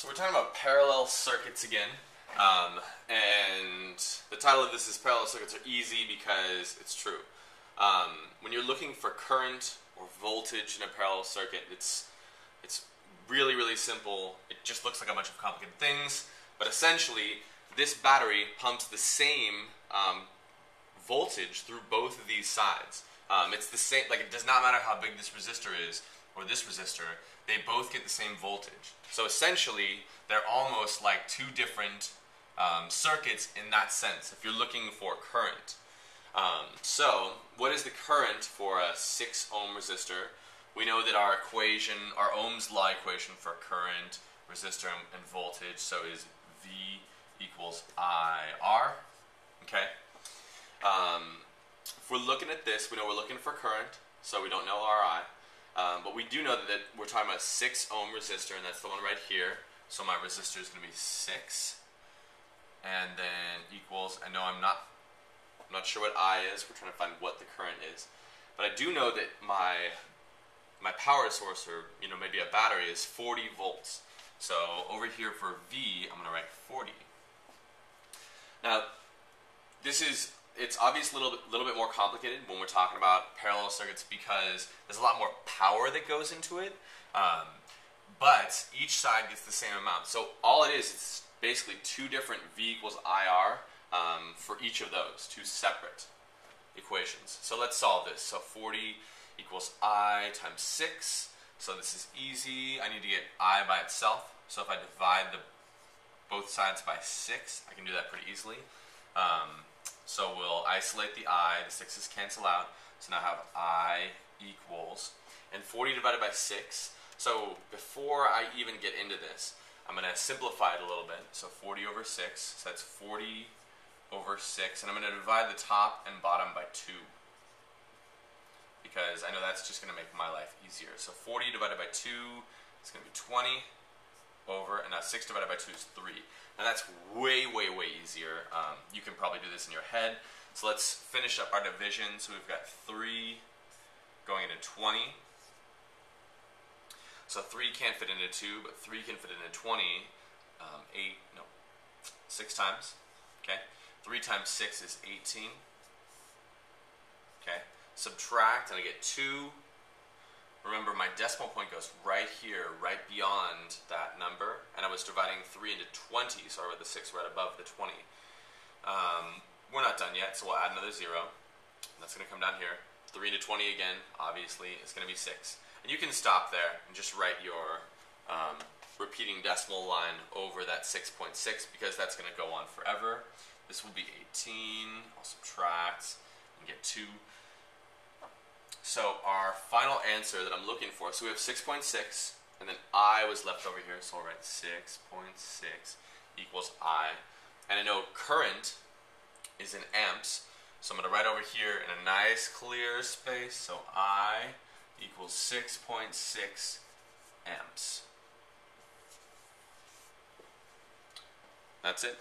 So we're talking about parallel circuits again, and the title of this is Parallel Circuits Are Easy because it's true. When you're looking for current or voltage in a parallel circuit, it's really, really simple. It just looks like a bunch of complicated things, but essentially this battery pumps the same voltage through both of these sides. It's the same, like it does not matter how big this resistor is or this resistor, they both get the same voltage. So essentially, they're almost like two different circuits in that sense, if you're looking for current. So, what is the current for a 6 ohm resistor? We know that our equation, our Ohm's law equation for current, resistor, and voltage, so is V equals IR. Okay? If we're looking at this, we know we're looking for current, so we don't know RI. But we do know that we're talking about a 6 ohm resistor, and that's the one right here. So my resistor is going to be 6, and then equals, I know I'm not sure what I is, we're trying to find what the current is. But I do know that my power source, or maybe a battery, is 40 volts. So over here for V, I'm going to write 40. Now, it's obviously a little bit more complicated when we're talking about parallel circuits because there's a lot more power that goes into it, but each side gets the same amount. So all it is, it's basically two different V equals IR for each of those, two separate equations. So let's solve this. So 40 equals I times 6. So this is easy. I need to get I by itself. So if I divide both sides by 6, I can do that pretty easily. So we'll isolate the I, the 6's cancel out, so now I have I equals, and 40 divided by 6, so before I even get into this, I'm going to simplify it a little bit, so 40 over 6, so that's 40 over 6, and I'm going to divide the top and bottom by 2, because I know that's just going to make my life easier. So 40 divided by 2 is going to be 20 over, and now 6 divided by 2 is 3. Now that's way, way, way easier. You can probably do this in your head. So let's finish up our division. So we've got 3 going into 20. So 3 can't fit into 2, but 3 can fit into 20 6 times. Okay. 3 times 6 is 18. Okay. Subtract, and I get 2. Remember, my decimal point goes right here, right beyond that number, and I was dividing 3 into 20, so I wrote the 6 right above the 20. We're not done yet, so we'll add another 0. That's going to come down here. 3 into 20 again, obviously, is going to be 6. And you can stop there and just write your repeating decimal line over that 6.6, because that's going to go on forever. This will be 18. I'll subtract and get 2. So our final answer that I'm looking for, so we have 6.6, and then I was left over here, so I'll write 6.6 equals I. And I know current is in amps, so I'm going to write over here in a nice clear space, so I equals 6.6 amps. That's it.